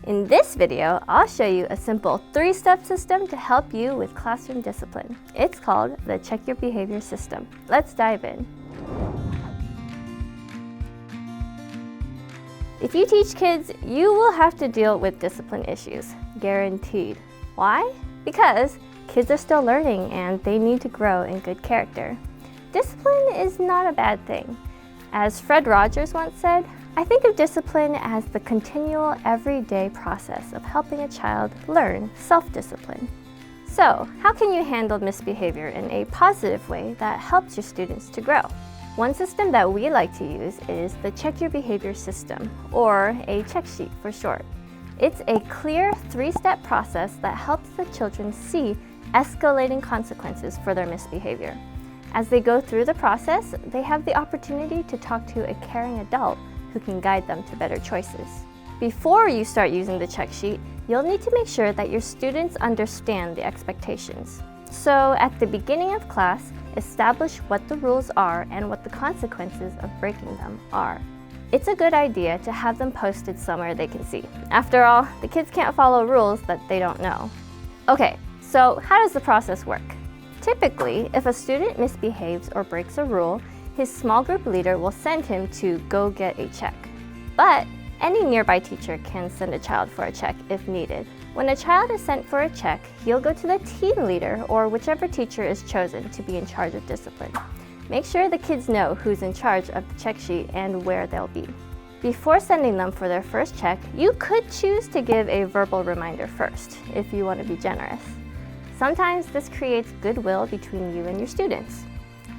In this video, I'll show you a simple 3-step system to help you with classroom discipline. It's called the Check Your Behavior system. Let's dive in. If you teach kids, you will have to deal with discipline issues, guaranteed. Why? Because kids are still learning and they need to grow in good character. Discipline is not a bad thing. As Fred Rogers once said, I think of discipline as the continual, everyday process of helping a child learn self-discipline. So, how can you handle misbehavior in a positive way that helps your students to grow? One system that we like to use is the Check Your Behavior system, or a check sheet for short. It's a clear 3-step process that helps the children see escalating consequences for their misbehavior. As they go through the process, they have the opportunity to talk to a caring adult who can guide them to better choices. Before you start using the check sheet, you'll need to make sure that your students understand the expectations. So at the beginning of class, establish what the rules are and what the consequences of breaking them are. It's a good idea to have them posted somewhere they can see. After all, the kids can't follow rules that they don't know. Okay, so how does the process work? Typically, if a student misbehaves or breaks a rule, his small group leader will send him to go get a check. But any nearby teacher can send a child for a check if needed. When a child is sent for a check, he'll go to the team leader or whichever teacher is chosen to be in charge of discipline. Make sure the kids know who's in charge of the check sheet and where they'll be. Before sending them for their first check, you could choose to give a verbal reminder first, if you want to be generous. Sometimes this creates goodwill between you and your students.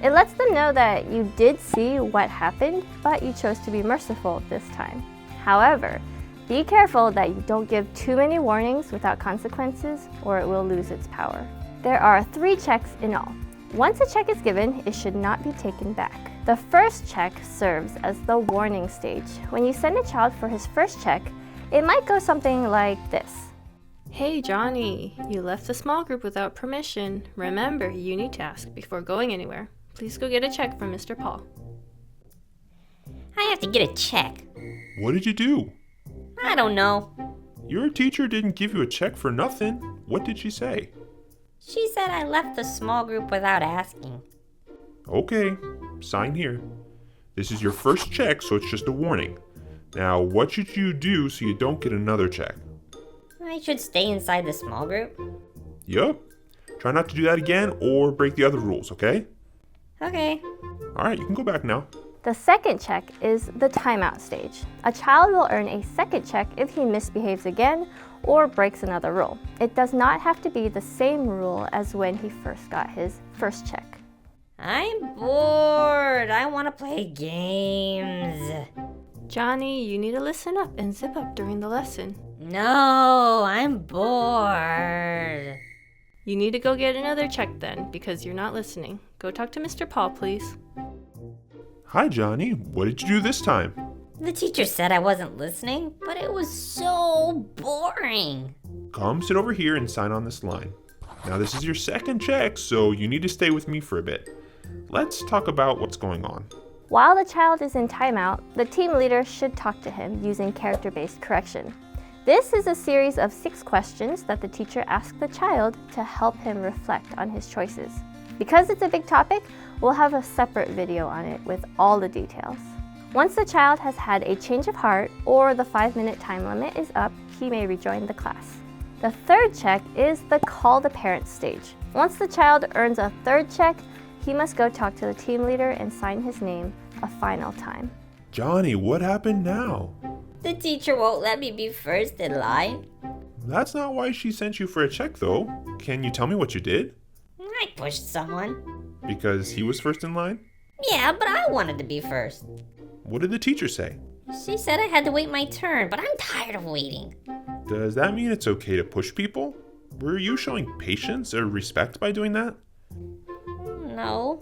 It lets them know that you did see what happened, but you chose to be merciful this time. However, be careful that you don't give too many warnings without consequences, or it will lose its power. There are 3 checks in all. Once a check is given, it should not be taken back. The first check serves as the warning stage. When you send a child for his first check, it might go something like this. Hey Johnny, you left the small group without permission. Remember, you need to ask before going anywhere. Please go get a check from Mr. Paul. I have to get a check. What did you do? I don't know. Your teacher didn't give you a check for nothing. What did she say? She said I left the small group without asking. Okay, sign here. This is your first check, so it's just a warning. Now, what should you do so you don't get another check? I should stay inside the small group? Yup. Try not to do that again or break the other rules, okay? Okay. Alright, you can go back now. The second check is the timeout stage. A child will earn a second check if he misbehaves again or breaks another rule. It does not have to be the same rule as when he first got his first check. I'm bored. I want to play games. Johnny, you need to listen up and zip up during the lesson. No, I'm bored. You need to go get another check then, because you're not listening. Go talk to Mr. Paul, please. Hi, Johnny. What did you do this time? The teacher said I wasn't listening, but it was so boring. Come sit over here and sign on this line. Now, this is your second check, so you need to stay with me for a bit. Let's talk about what's going on. While the child is in timeout, the team leader should talk to him using character-based correction. This is a series of 6 questions that the teacher asks the child to help him reflect on his choices. Because it's a big topic, we'll have a separate video on it with all the details. Once the child has had a change of heart or the 5-minute time limit is up, he may rejoin the class. The third check is the call the parents stage. Once the child earns a third check, he must go talk to the team leader and sign his name a final time. Johnny, what happened now? The teacher won't let me be first in line. That's not why she sent you for a check, though. Can you tell me what you did? I pushed someone. Because he was first in line? Yeah, but I wanted to be first. What did the teacher say? She said I had to wait my turn, but I'm tired of waiting. Does that mean it's okay to push people? Were you showing patience or respect by doing that? No.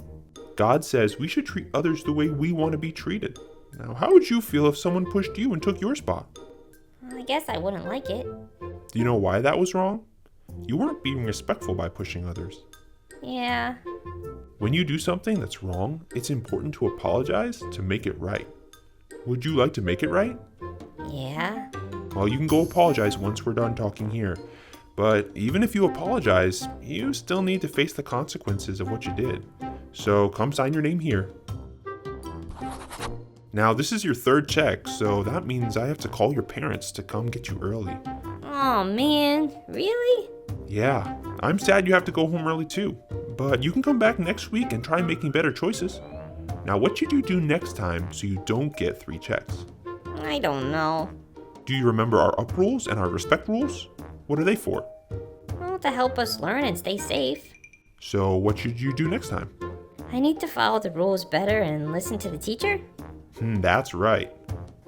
God says we should treat others the way we want to be treated. Now, how would you feel if someone pushed you and took your spot? I guess I wouldn't like it. Do you know why that was wrong? You weren't being respectful by pushing others. Yeah. When you do something that's wrong, it's important to apologize to make it right. Would you like to make it right? Yeah. Well, you can go apologize once we're done talking here. But even if you apologize, you still need to face the consequences of what you did. So come sign your name here. Now, this is your third check, so that means I have to call your parents to come get you early. Oh man, really? Yeah, I'm sad you have to go home early too, but you can come back next week and try making better choices. Now, what should you do next time so you don't get 3 checks? I don't know. Do you remember our up rules and our respect rules? What are they for? Well, to help us learn and stay safe. So, what should you do next time? I need to follow the rules better and listen to the teacher? That's right.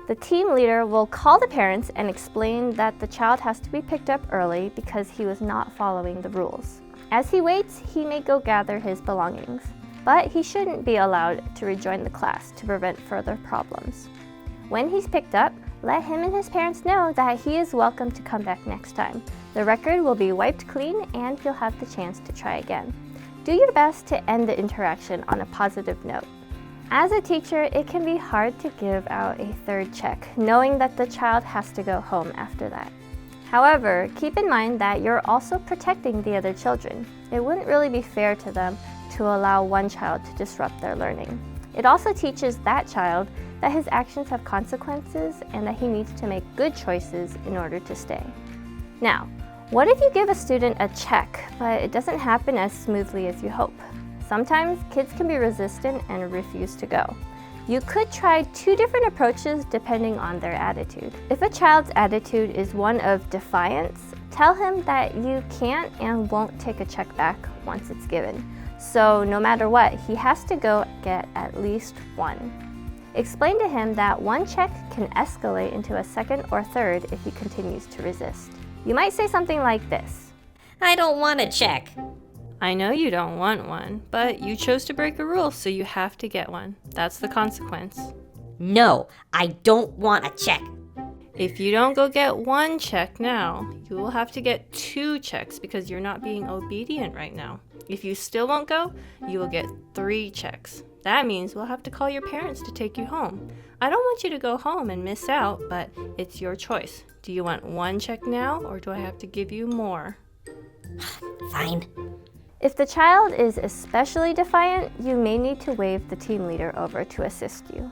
The team leader will call the parents and explain that the child has to be picked up early because he was not following the rules. As he waits, he may go gather his belongings, but he shouldn't be allowed to rejoin the class to prevent further problems. When he's picked up, let him and his parents know that he is welcome to come back next time. The record will be wiped clean and you'll have the chance to try again. Do your best to end the interaction on a positive note. As a teacher, it can be hard to give out a third check, knowing that the child has to go home after that. However, keep in mind that you're also protecting the other children. It wouldn't really be fair to them to allow one child to disrupt their learning. It also teaches that child that his actions have consequences and that he needs to make good choices in order to stay. Now, what if you give a student a check, but it doesn't happen as smoothly as you hope? Sometimes kids can be resistant and refuse to go. You could try 2 different approaches depending on their attitude. If a child's attitude is one of defiance, tell him that you can't and won't take a check back once it's given. So no matter what, he has to go get at least 1. Explain to him that 1 check can escalate into a 2nd or 3rd if he continues to resist. You might say something like this. I don't want a check. I know you don't want one, but you chose to break a rule, so you have to get one. That's the consequence. No, I don't want a check. If you don't go get 1 check now, you will have to get 2 checks because you're not being obedient right now. If you still won't go, you will get 3 checks. That means we'll have to call your parents to take you home. I don't want you to go home and miss out, but it's your choice. Do you want 1 check now, or do I have to give you more? Fine. If the child is especially defiant, you may need to wave the team leader over to assist you.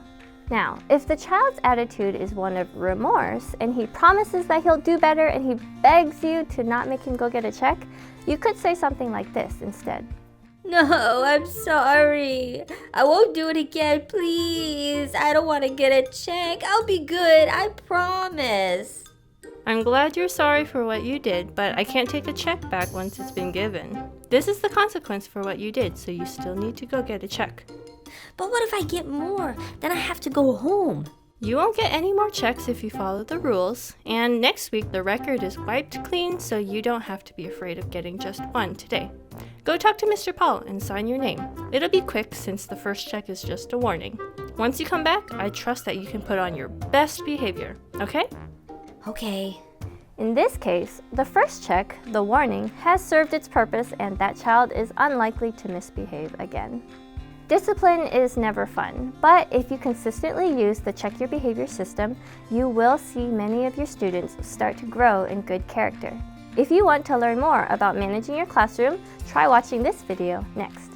Now, if the child's attitude is one of remorse and he promises that he'll do better and he begs you to not make him go get a check, you could say something like this instead. No, I'm sorry. I won't do it again, please. I don't want to get a check. I'll be good, I promise. I'm glad you're sorry for what you did, but I can't take a check back once it's been given. This is the consequence for what you did, so you still need to go get a check. But what if I get more? Then I have to go home. You won't get any more checks if you follow the rules, and next week the record is wiped clean, so you don't have to be afraid of getting just 1 today. Go talk to Mr. Paul and sign your name. It'll be quick since the first check is just a warning. Once you come back, I trust that you can put on your best behavior, okay? Okay. In this case, the first check, the warning, has served its purpose and that child is unlikely to misbehave again. Discipline is never fun, but if you consistently use the Check Your Behavior system, you will see many of your students start to grow in good character. If you want to learn more about managing your classroom, try watching this video next.